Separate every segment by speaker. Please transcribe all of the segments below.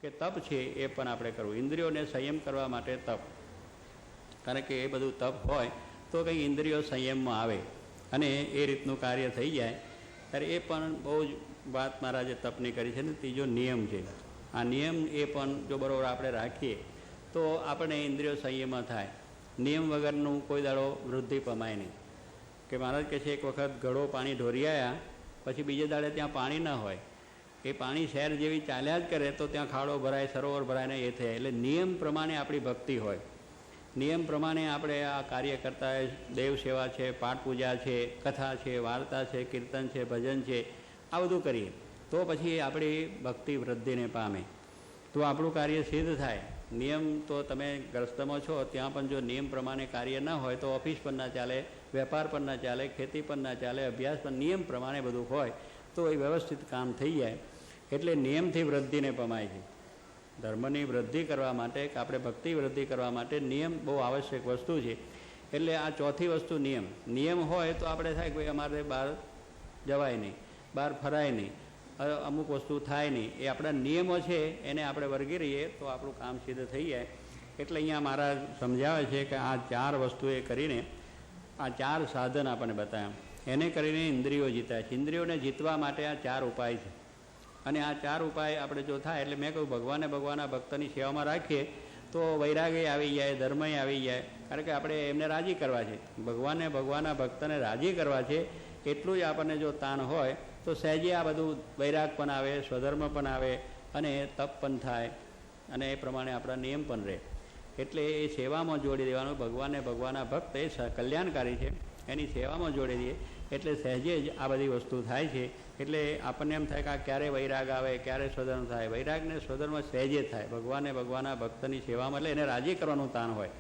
Speaker 1: કે તપ છે એ પણ આપણે કરવું. ઇન્દ્રિયોને સંયમ કરવા માટે તપ, કારણ કે એ બધું તપ હોય તો કંઈ ઇન્દ્રિયો સંયમમાં આવે અને એ રીતનું કાર્ય થઈ જાય. ત્યારે એ પણ બહુ જ વાત મહારાજે તપની કરી છે ને. ત્રીજો નિયમ છે. આ નિયમ એ પણ જો બરાબર આપણે રાખીએ તો આપણે ઇન્દ્રિયો સંયમમાં થાય. નિયમ વગરનું કોઈ દાડો વૃદ્ધિ પમાય નહીં. કે મહારાજ કહે છે એક વખત ઘડો પાણી ઢોરી આવ્યા, પછી બીજે દાડે ત્યાં પાણી ન હોય, એ પાણી શહેર જેવી ચાલ્યા જ કરે તો ત્યાં ખાડો ભરાય, સરોવર ભરાય ને એ થાય. એટલે નિયમ પ્રમાણે આપણી ભક્તિ હોય, નિયમ પ્રમાણે આપણે આ કાર્ય કરતા હોય. દેવ સેવા છે, પાઠ પૂજા છે, કથા છે, વાર્તા છે, કીર્તન છે, ભજન છે, આ બધું કરીએ તો પછી આપણી ભક્તિ વૃદ્ધિને પામે, તો આપણું કાર્ય સિદ્ધ થાય. નિયમ તો તમે ગ્રસ્તમાં છો ત્યાં પણ જો નિયમ પ્રમાણે કાર્ય ન હોય તો ઓફિસ પણ ના ચાલે, વેપાર પણ ના ચાલે, ખેતી પણ ના ચાલે, અભ્યાસ પણ નિયમ પ્રમાણે બધું હોય તો એ વ્યવસ્થિત કામ થઈ જાય. એટલે નિયમથી વૃદ્ધિને પમાય છે. ધર્મની વૃદ્ધિ કરવા માટે કે આપણે ભક્તિ વૃદ્ધિ કરવા માટે નિયમ બહુ આવશ્યક વસ્તુ છે. એટલે આ ચોથી વસ્તુ નિયમ. નિયમ હોય તો આપણે થાય કે ભાઈ અમારે બહાર જવાય નહીં, બહાર ફરાય નહીં, અમુક વસ્તુ થાય નહીં. એ આપણા નિયમો છે એને આપણે વળગી રહીએ તો આપણું કામ સિદ્ધ થઈ જાય. એટલે અહીંયા મહારાજ સમજાવે છે કે આ ચાર વસ્તુએ કરીને આ ચાર સાધન આપણને બતાવ્યા, એને કરીને ઇન્દ્રિયો જીતાય છે. ઇન્દ્રિયોને જીતવા માટે આ ચાર ઉપાય છે. અને આ ચાર ઉપાય આપણે જો થાય એટલે મેં કહ્યું ભગવાનના ભક્તની સેવામાં રાખીએ તો વૈરાગ્ય આવી જાય, ધર્મય આવી જાય. કારણ કે આપણે એમને રાજી કરવા છે, ભગવાનના ભક્તને રાજી કરવા છે. એટલું જ આપણને જો તાણ હોય તો સહેજે આ બધું વૈરાગ પણ આવે, સ્વધર્મ પણ આવે અને તપ પણ થાય અને એ પ્રમાણે આપણા નિયમ પણ રહે. એટલે એ સેવામાં જોડી દેવાનું. ભગવાનના ભક્ત એ કલ્યાણકારી છે, એની સેવામાં જોડી દઈએ એટલે સહેજે જ આ બધી વસ્તુ થાય છે. એટલે આપણને એમ થાય કે આ ક્યારે વૈરાગ આવે, ક્યારે સ્વધર્મ થાય. વૈરાગને સ્વધર્મ સહેજે થાય ભગવાનના ભક્તની સેવામાં. એટલે એને રાજી કરવાનું તાણ હોય.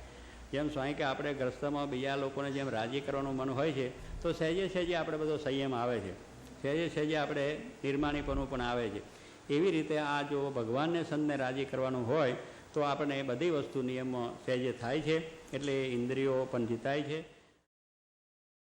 Speaker 1: જેમ સ્વામી કે આપણે ગ્રસ્તમાં બીજા લોકોને જેમ રાજી કરવાનું મન હોય છે તો સહેજે આપણે બધો સંયમ આવે છે, સહેજે આપણે નિર્માણીપણું પણ આવે છે. એવી રીતે આ જો ભગવાનને સંતને રાજી કરવાનું હોય તો આપણને બધી વસ્તુ નિયમમાં સહેજે થાય છે. એટલે ઇન્દ્રિયો પણ જીતાય છે.